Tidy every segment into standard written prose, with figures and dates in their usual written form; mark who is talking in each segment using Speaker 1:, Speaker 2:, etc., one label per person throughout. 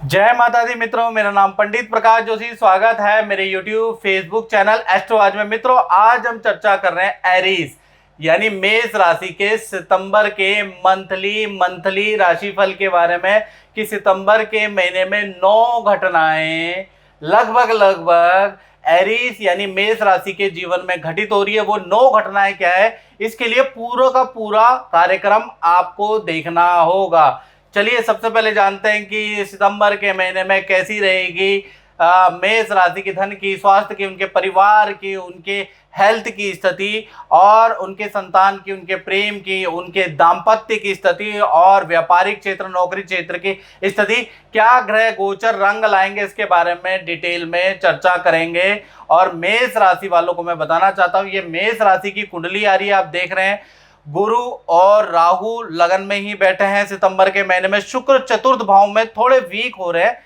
Speaker 1: जय माता दी मित्रों, मेरा नाम पंडित प्रकाश जोशी। स्वागत है मेरे YouTube फेसबुक चैनल एस्ट्रो आज में। मित्रों, आज हम चर्चा कर रहे हैं एरीज यानी मेष राशि के सितंबर के मंथली राशिफल के बारे में कि सितंबर के महीने में 9 घटनाएं लगभग एरीज यानी मेष राशि के जीवन में घटित हो रही है। वो 9 घटनाएं क्या है, इसके लिए पूरा का पूरा कार्यक्रम आपको देखना होगा। चलिए सबसे पहले जानते हैं कि सितंबर के महीने में कैसी रहेगी मेष राशि की धन की, स्वास्थ्य की, उनके परिवार की, उनके हेल्थ की स्थिति और उनके संतान की, उनके प्रेम की, उनके दाम्पत्य की स्थिति और व्यापारिक क्षेत्र, नौकरी क्षेत्र की स्थिति। क्या ग्रह गोचर रंग लाएंगे, इसके बारे में डिटेल में चर्चा करेंगे। और मेष राशि वालों को मैं बताना चाहता हूँ, ये मेष राशि की कुंडली आ रही है, आप देख रहे हैं। गुरु और राहु लगन में ही बैठे हैं सितंबर के महीने में। शुक्र चतुर्थ भाव में थोड़े वीक हो रहे हैं।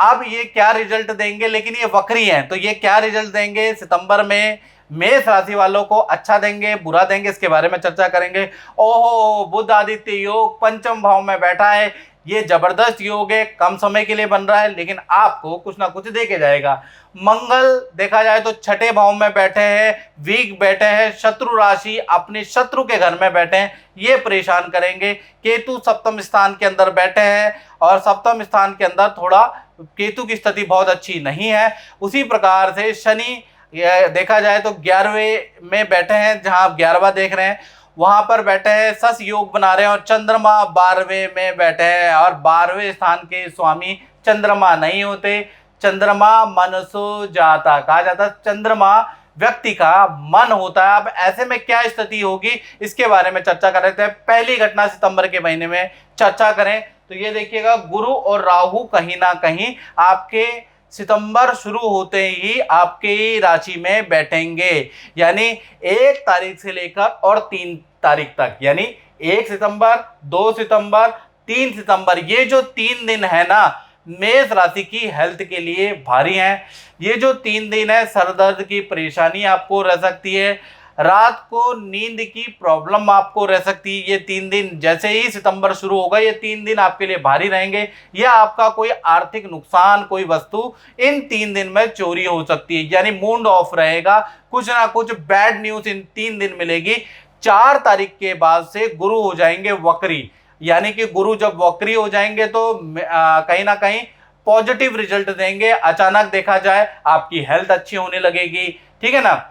Speaker 1: अब ये क्या रिजल्ट देंगे, लेकिन ये वक्री हैं, तो ये क्या रिजल्ट देंगे सितंबर में मेष राशि वालों को, अच्छा देंगे बुरा देंगे, इसके बारे में चर्चा करेंगे। ओहो, बुध आदित्य योग पंचम भाव में बैठा है। ये जबरदस्त योग है, कम समय के लिए बन रहा है लेकिन आपको कुछ ना कुछ दे के जाएगा। मंगल देखा जाए तो छठे भाव में बैठे हैं, वीक बैठे हैं, शत्रु राशि अपने शत्रु के घर में बैठे हैं, ये परेशान करेंगे। केतु सप्तम स्थान के अंदर बैठे हैं और सप्तम स्थान के अंदर थोड़ा केतु की स्थिति बहुत अच्छी नहीं है। उसी प्रकार से शनि देखा जाए तो 11वें में बैठे हैं, जहां आप 11वां देख रहे हैं वहां पर बैठे हैं, सस योग बना रहे हैं। और चंद्रमा 12वें में बैठे हैं और 12वें स्थान के स्वामी चंद्रमा नहीं होते। चंद्रमा मनसो जाता कहा जाता है, चंद्रमा व्यक्ति का मन होता है। अब ऐसे में क्या स्थिति होगी, इसके बारे में चर्चा कर रहे थे। पहली घटना सितंबर के महीने में चर्चा करें तो ये देखिएगा, गुरु और राहु कहीं ना कहीं आपके सितंबर शुरू होते ही आपके राशि में बैठेंगे, यानी 1 तारीख से लेकर और 3 तारीख तक, यानी 1 सितंबर, 2 सितंबर, 3 सितंबर, ये जो 3 दिन है ना, मेष राशि की हेल्थ के लिए भारी हैं। ये जो 3 दिन है, सर दर्द की परेशानी आपको रह सकती है, रात को नींद की प्रॉब्लम आपको रह सकती है। ये 3 दिन जैसे ही सितंबर शुरू होगा, ये 3 दिन आपके लिए भारी रहेंगे। या आपका कोई आर्थिक नुकसान, कोई वस्तु इन 3 दिन में चोरी हो सकती है, यानी मूड ऑफ रहेगा, कुछ ना कुछ बैड न्यूज इन 3 दिन मिलेगी। 4 तारीख के बाद से गुरु हो जाएंगे वक्री, यानी कि गुरु जब वक्री हो जाएंगे तो कहीं ना कहीं पॉजिटिव रिजल्ट देंगे। अचानक देखा जाए आपकी हेल्थ अच्छी होने लगेगी, ठीक है ना।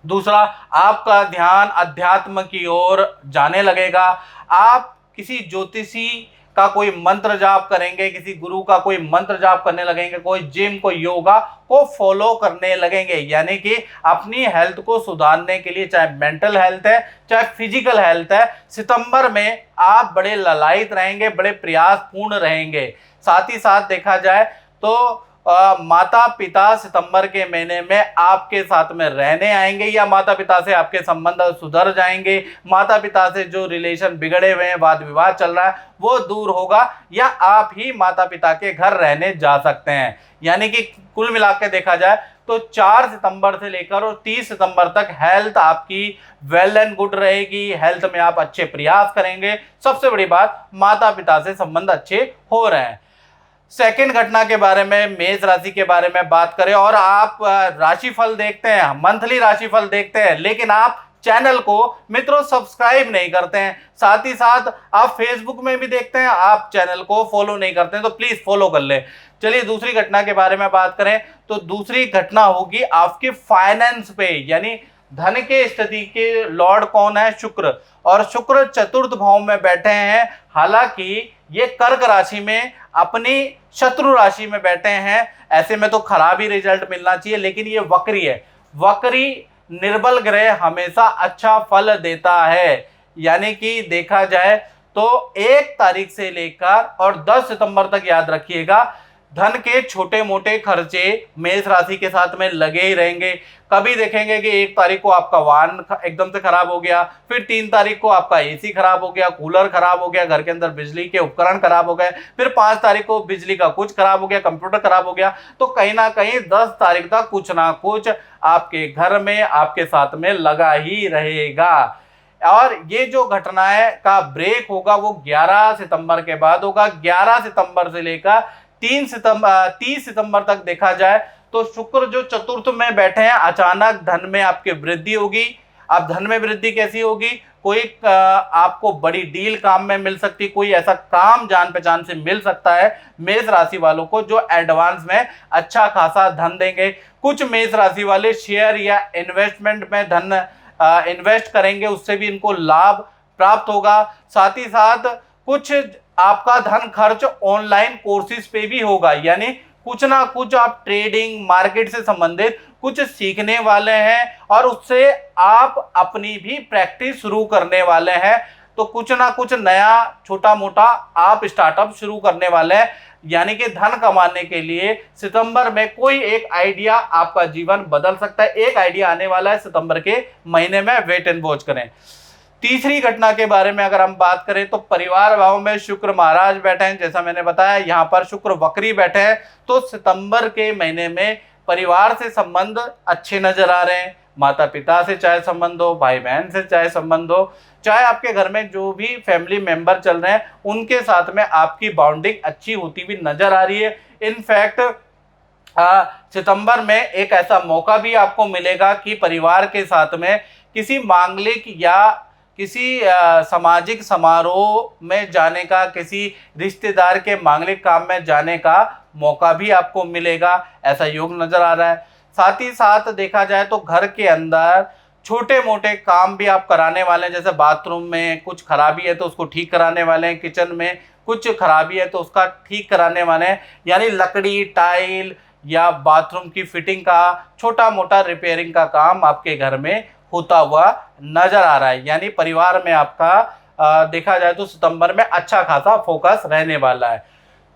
Speaker 1: दूसरा, आपका ध्यान अध्यात्म की ओर जाने लगेगा। आप किसी ज्योतिषी का कोई मंत्र जाप करेंगे, किसी गुरु का कोई मंत्र जाप करने लगेंगे, कोई जिम, कोई योगा को फॉलो करने लगेंगे, यानी कि अपनी हेल्थ को सुधारने के लिए, चाहे मेंटल हेल्थ है चाहे फिजिकल हेल्थ है, सितंबर में आप बड़े ललायत रहेंगे, बड़े प्रयासपूर्ण रहेंगे। साथ ही साथ देखा जाए तो माता पिता सितंबर के महीने में आपके साथ में रहने आएंगे, या माता पिता से आपके संबंध सुधर जाएंगे। माता पिता से जो रिलेशन बिगड़े हुए हैं, वाद विवाद चल रहा है, वो दूर होगा, या आप ही माता पिता के घर रहने जा सकते हैं। यानी कि कुल मिला के देखा जाए तो 4 सितंबर से लेकर और 30 सितंबर तक हेल्थ आपकी वेल एंड गुड रहेगी। हेल्थ में आप अच्छे प्रयास करेंगे। सबसे बड़ी बात, माता पिता से संबंध अच्छे हो रहे हैं। सेकंड घटना के बारे में, मेष राशि के बारे में बात करें, और आप राशिफल देखते हैं, मंथली राशिफल देखते हैं, लेकिन आप चैनल को मित्रों सब्सक्राइब नहीं करते हैं, साथ ही साथ आप फेसबुक में भी देखते हैं, आप चैनल को फॉलो नहीं करते हैं, तो प्लीज फॉलो कर ले। चलिए दूसरी घटना के बारे में बात करें तो दूसरी घटना होगी आपके फाइनेंस पे, यानी धन के स्थिति के लॉर्ड कौन है, शुक्र, और शुक्र चतुर्थ भाव में बैठे हैं। हालांकि ये कर्क राशि में अपनी शत्रु राशि में बैठे हैं, ऐसे में तो खराब ही रिजल्ट मिलना चाहिए, लेकिन ये वक्री है। वक्री निर्बल ग्रह हमेशा अच्छा फल देता है, यानी कि देखा जाए तो 1 तारीख से लेकर और 10 सितंबर तक याद रखिएगा, धन के छोटे मोटे खर्चे मेष राशि के साथ में लगे ही रहेंगे। कभी देखेंगे कि 1 तारीख को आपका वाहन एकदम से खराब हो गया, फिर 3 तारीख को आपका एसी खराब हो गया, कूलर खराब हो गया, घर के अंदर बिजली के उपकरण खराब हो गए, फिर 5 तारीख को बिजली का कुछ खराब हो गया, कंप्यूटर खराब हो गया। तो कहीं ना कहीं 10 तारीख तक कुछ ना कुछ आपके घर में, आपके साथ में लगा ही रहेगा। और ये जो घटनाएं का ब्रेक होगा वो 11 सितंबर के बाद होगा। 11 सितंबर से लेकर 30 सितंबर तक देखा जाए तो शुक्र जो चतुर्थ में बैठे हैं, अचानक धन में आपके वृद्धि होगी। अब धन में वृद्धि कैसी होगी? कोई आपको बड़ी डील काम में मिल सकती, कोई ऐसा काम जान पहचान से मिल सकता है मेष राशि वालों को जो एडवांस में अच्छा खासा धन देंगे। कुछ मेष राशि वाले शेयर या इन्वेस्टमेंट में धन इन्वेस्ट करेंगे, उससे भी इनको लाभ प्राप्त होगा। साथ ही साथ कुछ आपका धन खर्च ऑनलाइन कोर्सेज पे भी होगा, यानी कुछ ना कुछ आप ट्रेडिंग मार्केट से संबंधित कुछ सीखने वाले हैं और उससे आप अपनी भी प्रैक्टिस शुरू करने वाले हैं। तो कुछ ना कुछ नया छोटा मोटा आप स्टार्टअप शुरू करने वाले हैं, यानी कि धन कमाने के लिए सितंबर में कोई एक आइडिया आपका जीवन बदल सकता है। एक आइडिया आने वाला है सितंबर के महीने में, वेट एंड वॉच करें। तीसरी घटना के बारे में अगर हम बात करें तो परिवार भाव में शुक्र महाराज बैठे हैं, जैसा मैंने बताया यहाँ पर शुक्र वक्री बैठे हैं। तो सितंबर के महीने में परिवार से संबंध अच्छे नजर आ रहे हैं। माता पिता से चाहे संबंध हो, भाई बहन से चाहे संबंध हो, चाहे आपके घर में जो भी फैमिली मेंबर चल रहे हैं उनके साथ में आपकी बॉन्डिंग अच्छी होती हुई नजर आ रही है। इनफैक्ट सितंबर में एक ऐसा मौका भी आपको मिलेगा कि परिवार के साथ में किसी मांगलिक या किसी सामाजिक समारोह में जाने का, किसी रिश्तेदार के मांगलिक काम में जाने का मौका भी आपको मिलेगा, ऐसा योग नजर आ रहा है। साथ ही साथ देखा जाए तो घर के अंदर छोटे मोटे काम भी आप कराने वाले हैं, जैसे बाथरूम में कुछ खराबी है तो उसको ठीक कराने वाले हैं, किचन में कुछ खराबी है तो उसका ठीक कराने वाले हैं, यानी लकड़ी टाइल या बाथरूम की फिटिंग का छोटा मोटा रिपेयरिंग का काम आपके घर में होता हुआ नजर आ रहा है। यानी परिवार में आपका देखा जाए तो सितंबर में अच्छा खासा फोकस रहने वाला है।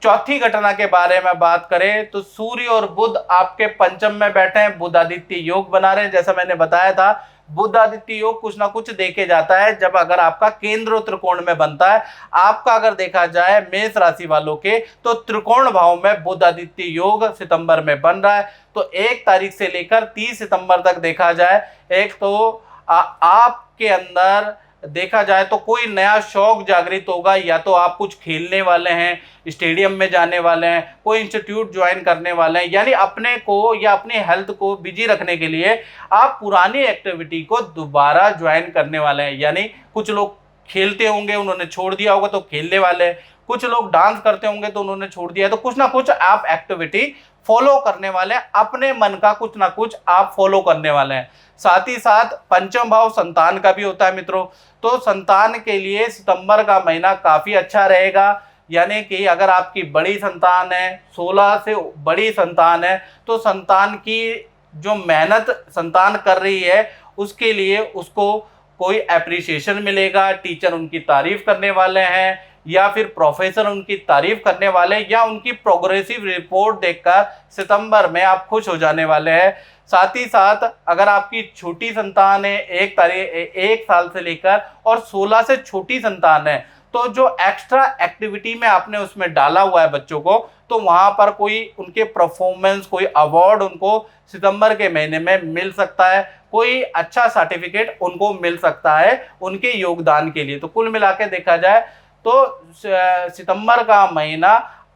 Speaker 1: चौथी घटना के बारे में बात करें तो सूर्य और बुध आपके पंचम में बैठे हैं, बुध आदित्य योग बना रहे हैं। जैसा मैंने बताया था बुध आदित्य योग कुछ ना कुछ देखे जाता है जब अगर आपका केंद्र त्रिकोण में बनता है। आपका अगर देखा जाए मेष राशि वालों के तो त्रिकोण भाव में बुध आदित्य योग सितंबर में बन रहा है। तो 1 तारीख से लेकर 30 सितंबर तक देखा जाए, एक तो आपके अंदर देखा जाए तो कोई नया शौक जागृत होगा, या तो आप कुछ खेलने वाले हैं, स्टेडियम में जाने वाले हैं, कोई इंस्टीट्यूट ज्वाइन करने वाले हैं, यानी अपने को या अपनी हेल्थ को बिजी रखने के लिए आप पुरानी एक्टिविटी को दोबारा ज्वाइन करने वाले हैं। यानी कुछ लोग खेलते होंगे, उन्होंने छोड़ दिया होगा तो खेलने वाले हैं, कुछ लोग डांस करते होंगे तो उन्होंने छोड़ दिया है, तो कुछ ना कुछ आप एक्टिविटी फॉलो करने वाले हैं, अपने मन का कुछ ना कुछ आप फॉलो करने वाले हैं। साथ ही साथ पंचम भाव संतान का भी होता है मित्रों, तो संतान के लिए सितंबर का महीना काफ़ी अच्छा रहेगा। यानी कि अगर आपकी बड़ी संतान है, 16 से बड़ी संतान है, तो संतान की जो मेहनत संतान कर रही है उसके लिए उसको कोई एप्रिसिएशन मिलेगा, टीचर उनकी तारीफ करने वाले हैं या फिर प्रोफेसर उनकी तारीफ करने वाले, या उनकी प्रोग्रेसिव रिपोर्ट देखकर सितंबर में आप खुश हो जाने वाले हैं। साथ ही साथ अगर आपकी छोटी संतान है 1 साल से लेकर और 16 से छोटी संतान है, तो जो एक्स्ट्रा एक्टिविटी में आपने उसमें डाला हुआ है बच्चों को, तो वहाँ पर कोई उनके परफॉर्मेंस, कोई अवार्ड उनको सितंबर के महीने में मिल सकता है, कोई अच्छा सर्टिफिकेट उनको मिल सकता है उनके योगदान के लिए। तो कुल मिला के देखा जाए तो सितंबर का महीना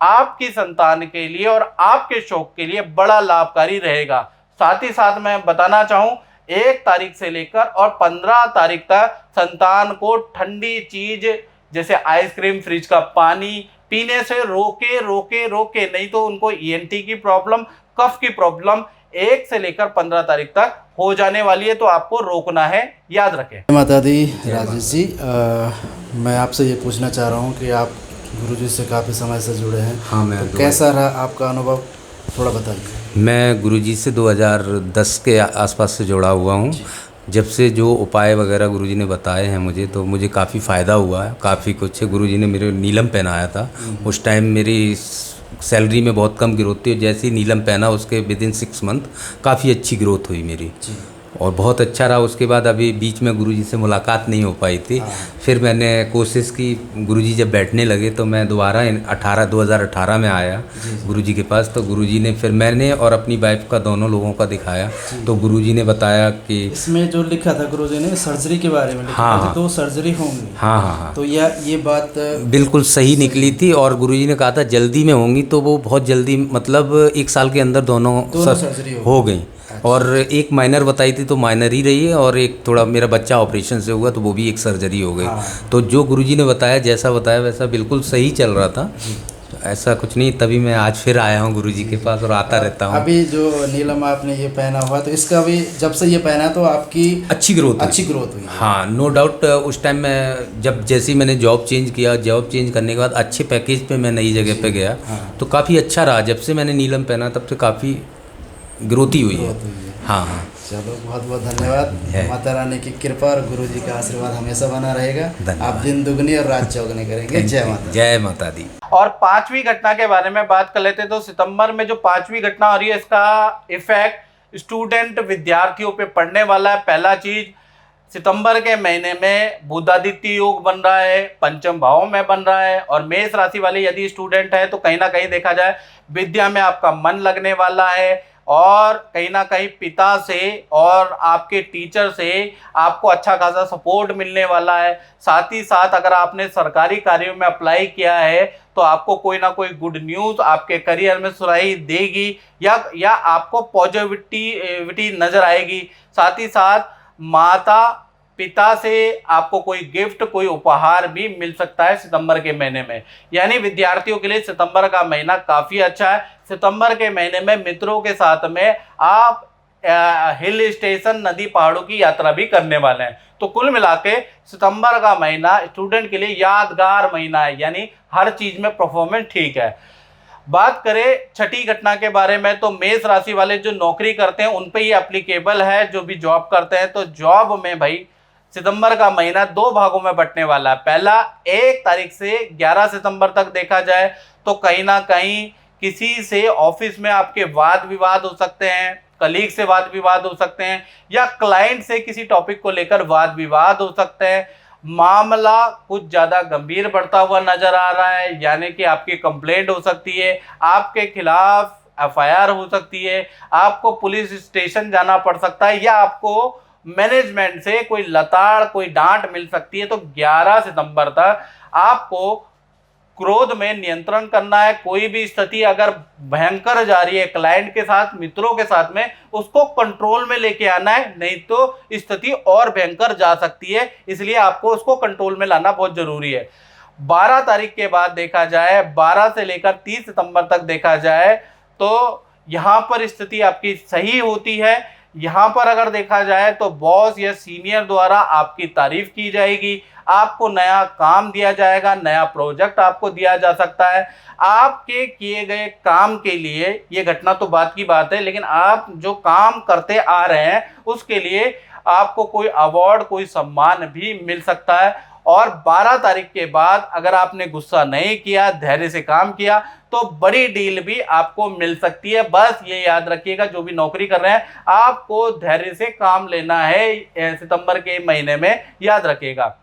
Speaker 1: आपकी संतान के लिए और आपके शौक के लिए बड़ा लाभकारी रहेगा। साथ ही साथ मैं बताना चाहूँ 1 तारीख से लेकर और 15 तारीख तक संतान को ठंडी चीज जैसे आइसक्रीम, फ्रिज का पानी पीने से रोके, नहीं तो उनको ईएनटी की प्रॉब्लम, कफ की प्रॉब्लम 1 से लेकर 15 तारीख तक हो जाने वाली है, तो आपको रोकना है, याद रखें।
Speaker 2: माता दी राजेश जी, मैं आपसे ये पूछना चाह रहा हूँ कि आप गुरुजी से काफ़ी समय से जुड़े हैं।
Speaker 3: हाँ, मैं
Speaker 2: तो कैसा रहा आपका अनुभव, थोड़ा बताइए।
Speaker 3: मैं गुरुजी से 2010 के आसपास से जुड़ा हुआ हूँ। जब से जो उपाय वगैरह गुरुजी ने बताए हैं मुझे, तो मुझे काफ़ी फ़ायदा हुआ है। काफ़ी कुछ गुरुजी ने मेरे नीलम पहनाया था, उस टाइम मेरी सैलरी में बहुत कम ग्रोथ थी, जैसे ही नीलम पहना उसके विदिन 6 मंथ काफ़ी अच्छी ग्रोथ हुई मेरी। और बहुत अच्छा रहा। उसके बाद अभी बीच में गुरुजी से मुलाकात नहीं हो पाई थी। फिर मैंने कोशिश की, गुरुजी जब बैठने लगे तो मैं दोबारा 2018 में आया गुरुजी के पास। तो गुरुजी ने, फिर मैंने और अपनी वाइफ का, दोनों लोगों का दिखाया। तो गुरुजी ने बताया कि
Speaker 2: इसमें जो लिखा था गुरुजी ने सर्जरी के बारे में लिखा
Speaker 3: हाँ,
Speaker 2: था
Speaker 3: हाँ,
Speaker 2: कि 2 सर्जरी होंगी।
Speaker 3: हाँ हाँ हाँ,
Speaker 2: तो ये बात
Speaker 3: बिल्कुल सही निकली थी। और गुरुजी ने कहा था जल्दी में होंगी, तो वो बहुत जल्दी, मतलब 1 साल के अंदर दोनों
Speaker 2: सर्जरी
Speaker 3: हो गई। और एक माइनर बताई थी तो माइनर ही रही है, और एक थोड़ा मेरा बच्चा ऑपरेशन से हुआ तो वो भी एक सर्जरी हो गई। तो जो गुरुजी ने बताया, जैसा बताया वैसा बिल्कुल सही चल रहा था, ऐसा कुछ नहीं। तभी मैं आज फिर आया हूँ गुरुजी के पास और आता रहता हूँ।
Speaker 2: अभी जो नीलम आपने ये पहना हुआ, तो इसका भी जब से ये पहना तो आपकी
Speaker 3: अच्छी ग्रोथ हुई। हाँ, नो डाउट। उस टाइम मैं जैसे ही मैंने जॉब चेंज किया, जॉब चेंज करने के बाद अच्छे पैकेज पे मैं नई जगह पे गया, तो काफ़ी अच्छा रहा। जब से मैंने नीलम पहना तब से काफ़ी ग्रोथ ही हुई है। हाँ हाँ,
Speaker 2: चलो बहुत बहुत धन्यवाद। माता रानी की कृपा और गुरुजी का आशीर्वाद हमेशा बना रहेगा। आप दिन दुगनी और रात चौगुनी करेंगे। जय माता।
Speaker 3: जय माता दी।
Speaker 1: और 5वीं घटना के बारे में बात कर लेते हैं। तो सितंबर में जो 5वीं घटना हो रही है, इसका इफेक्ट स्टूडेंट विद्यार्थियों पे पड़ने वाला है। पहला चीज, सितंबर के महीने में बुधादित्य योग बन रहा है, पंचम भाव में बन रहा है। और मेष राशि वाले यदि स्टूडेंट है तो कहीं ना कहीं देखा जाए विद्या में आपका मन लगने वाला है, और कहीं ना कहीं पिता से और आपके टीचर से आपको अच्छा खासा सपोर्ट मिलने वाला है। साथ ही साथ अगर आपने सरकारी कार्यों में अप्लाई किया है तो आपको कोई ना कोई गुड न्यूज़ आपके करियर में सुनाई देगी, या आपको पॉजिटिविटी नज़र आएगी। साथ ही साथ माता पिता से आपको कोई गिफ्ट, कोई उपहार भी मिल सकता है सितंबर के महीने में। यानी विद्यार्थियों के लिए सितंबर का महीना काफ़ी अच्छा है। सितंबर के महीने में मित्रों के साथ में आप हिल स्टेशन, नदी, पहाड़ों की यात्रा भी करने वाले हैं। तो कुल मिला के सितंबर का महीना स्टूडेंट के लिए यादगार महीना है, यानी हर चीज़ में परफॉर्मेंस ठीक है। बात करें छठी घटना के बारे में, तो मेष राशि वाले जो नौकरी करते हैं उन पे ही एप्लीकेबल है। जो भी जॉब करते हैं तो जॉब में भाई सितंबर का महीना 2 भागों में बंटने वाला है। पहला 1 तारीख से 11 सितंबर तक देखा जाए तो कहीं ना कहीं किसी से ऑफिस में आपके वाद विवाद हो सकते हैं, कलीग से वाद विवाद हो सकते हैं, या क्लाइंट से किसी टॉपिक को लेकर वाद विवाद हो सकते हैं। मामला कुछ ज़्यादा गंभीर बढ़ता हुआ नजर आ रहा है, यानी कि आपकी कंप्लेंट हो सकती है, आपके खिलाफ FIR हो सकती है, आपको पुलिस स्टेशन जाना पड़ सकता है, या आपको मैनेजमेंट से कोई लताड़, कोई डांट मिल सकती है। तो 11 सितंबर तक आपको क्रोध में नियंत्रण करना है। कोई भी स्थिति अगर भयंकर जा रही है क्लाइंट के साथ, मित्रों के साथ में, उसको कंट्रोल में लेके आना है, नहीं तो स्थिति और भयंकर जा सकती है। इसलिए आपको उसको कंट्रोल में लाना बहुत जरूरी है। 12 तारीख के बाद देखा जाए, 12 से लेकर 30 सितंबर तक देखा जाए तो यहाँ पर स्थिति आपकी सही होती है। यहाँ पर अगर देखा जाए तो बॉस या सीनियर द्वारा आपकी तारीफ की जाएगी, आपको नया काम दिया जाएगा, नया प्रोजेक्ट आपको दिया जा सकता है। आपके किए गए काम के लिए, ये घटना तो बात की बात है, लेकिन आप जो काम करते आ रहे हैं उसके लिए आपको कोई अवार्ड, कोई सम्मान भी मिल सकता है। और 12 तारीख के बाद अगर आपने गुस्सा नहीं किया, धैर्य से काम किया, तो बड़ी डील भी आपको मिल सकती है। बस ये याद रखिएगा, जो भी नौकरी कर रहे हैं आपको धैर्य से काम लेना है सितंबर के महीने में, याद रखिएगा।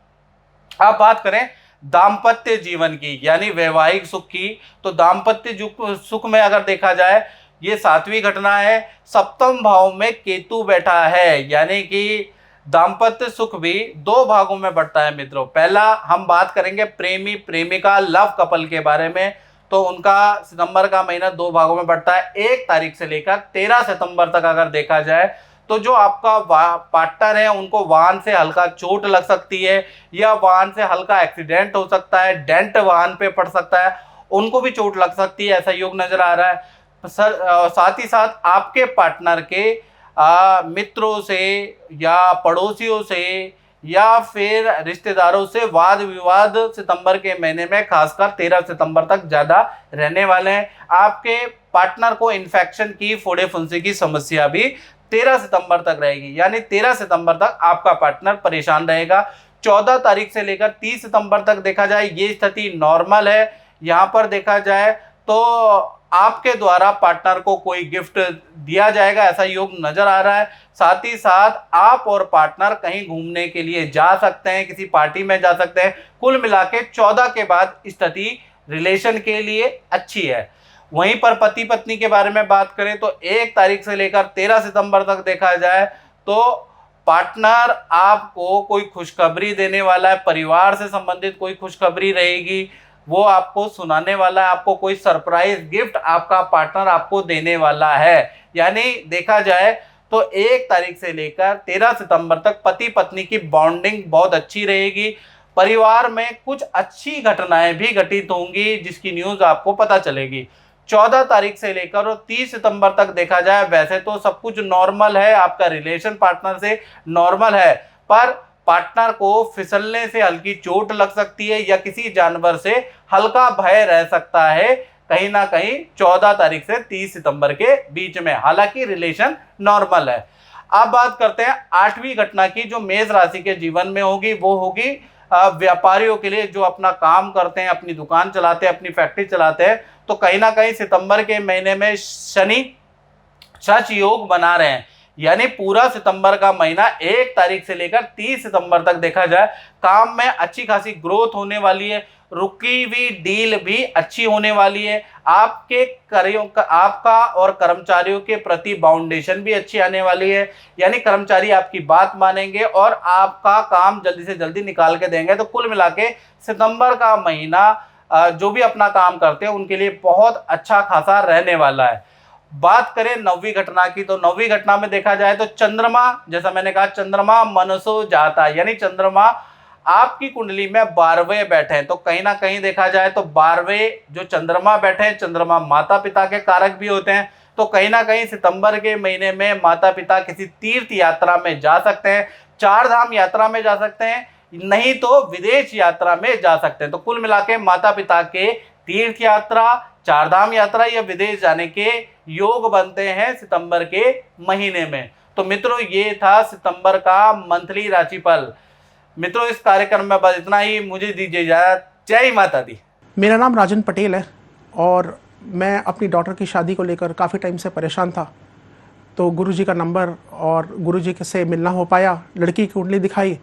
Speaker 1: अब बात करें दाम्पत्य जीवन की, यानी वैवाहिक सुख की, तो दाम्पत्य सुख में अगर देखा जाए, ये 7वीं घटना है। सप्तम भाव में केतु बैठा है, यानी कि दाम्पत्य सुख भी 2 भागों में बढ़ता है मित्रों। पहला हम बात करेंगे प्रेमी प्रेमिका, लव कपल के बारे में, तो उनका सितंबर का महीना 2 भागों में बढ़ता है। 1 तारीख से लेकर 13 सितंबर तक अगर देखा जाए तो जो आपका पार्टनर है उनको वाहन से हल्का चोट लग सकती है, या वाहन से हल्का एक्सीडेंट हो सकता है, डेंट वाहन पे पड़ सकता है, उनको भी चोट लग सकती है, ऐसा योग नजर आ रहा है। साथ ही साथ आपके पार्टनर के मित्रों से या पड़ोसियों से या फिर रिश्तेदारों से वाद विवाद सितंबर के महीने में खासकर 13 सितंबर तक ज़्यादा रहने वाले हैं। आपके पार्टनर को इन्फेक्शन की, फोड़े फुंसी की समस्या भी 13 सितंबर तक रहेगी, यानी 13 सितंबर तक आपका पार्टनर परेशान रहेगा। 14 तारीख से लेकर 30 सितंबर तक देखा जाए ये स्थिति नॉर्मल है। यहाँ पर देखा जाए तो आपके द्वारा पार्टनर को कोई गिफ्ट दिया जाएगा, ऐसा योग नजर आ रहा है। साथ ही साथ आप और पार्टनर कहीं घूमने के लिए जा सकते हैं, किसी पार्टी में जा सकते हैं। कुल मिला के 14 के बाद स्थिति रिलेशन के लिए अच्छी है। वहीं पर पति पत्नी के बारे में बात करें तो 1 तारीख से लेकर 13 सितंबर तक देखा जाए तो पार्टनर आपको कोई खुशखबरी देने वाला है, परिवार से संबंधित कोई खुशखबरी रहेगी, वो आपको सुनाने वाला है, आपको कोई सरप्राइज गिफ्ट आपका पार्टनर आपको देने वाला है। यानी देखा जाए तो 1 तारीख से लेकर 13 सितंबर तक पति पत्नी की बॉन्डिंग बहुत अच्छी रहेगी। परिवार में कुछ अच्छी घटनाएं भी घटित होंगी जिसकी न्यूज़ आपको पता चलेगी। 14 तारीख से लेकर और 30 सितंबर तक देखा जाए वैसे तो सब कुछ नॉर्मल है, आपका रिलेशन पार्टनर से नॉर्मल है, पर पार्टनर को फिसलने से हल्की चोट लग सकती है या किसी जानवर से हल्का भय रह सकता है कहीं ना कहीं 14 तारीख से 30 सितंबर के बीच में। हालांकि रिलेशन नॉर्मल है। अब बात करते हैं 8वीं घटना की जो मेष राशि के जीवन में होगी। वो होगी व्यापारियों के लिए जो अपना काम करते हैं, अपनी दुकान चलाते हैं, अपनी फैक्ट्री चलाते हैं। तो कहीं ना कहीं सितंबर के महीने में शनि सच योग बना रहे हैं, यानी पूरा सितंबर का महीना 1 तारीख से लेकर 30 सितंबर तक देखा जाए काम में अच्छी खासी ग्रोथ होने वाली है। रुकी हुई डील भी अच्छी होने वाली है। आपके कार्यों का, आपका और कर्मचारियों के प्रति बाउंडेशन भी अच्छी आने वाली है, यानी कर्मचारी आपकी बात मानेंगे और आपका काम जल्दी से जल्दी निकाल के देंगे। तो कुल मिला के सितंबर का महीना जो भी अपना काम करते हैं उनके लिए बहुत अच्छा खासा रहने वाला है। बात करें 9वीं घटना की तो 9वीं घटना में देखा जाए तो चंद्रमा, जैसा मैंने कहा चंद्रमा मनसो जाता, यानी चंद्रमा आपकी कुंडली में 12वें बैठे हैं। तो कहीं ना कहीं देखा जाए तो 12वें जो चंद्रमा बैठे हैं, चंद्रमा माता पिता के कारक भी होते हैं। तो कहीं ना कहीं सितंबर के महीने में माता पिता किसी तीर्थ यात्रा में जा सकते हैं, 4 धाम यात्रा में जा सकते हैं, नहीं तो विदेश यात्रा में जा सकते हैं। तो कुल मिला के माता पिता के तीर्थ यात्रा, 4 धाम यात्रा या विदेश जाने के योग बनते हैं सितंबर के महीने में। तो मित्रों ये था सितंबर का मंथली राशिफल। मित्रों इस कार्यक्रम में बस इतना ही, मुझे दीजिए इजाजत। जय माता दी।
Speaker 4: मेरा नाम राजन पटेल है और मैं अपनी डॉटर की शादी को लेकर काफ़ी टाइम से परेशान था। तो गुरुजी का नंबर और गुरुजी से मिलना हो पाया, लड़की की कुंडली दिखाई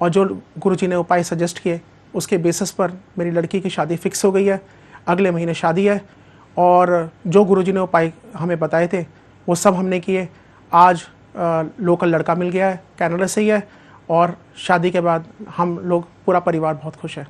Speaker 4: और जो गुरुजी ने उपाय सजेस्ट किए उसके बेसिस पर मेरी लड़की की शादी फिक्स हो गई है। अगले महीने शादी है और जो गुरुजी ने उपाय हमें बताए थे वो सब हमने किए। आज लोकल लड़का मिल गया है, कनाडा से ही है और शादी के बाद हम लोग पूरा परिवार बहुत खुश है।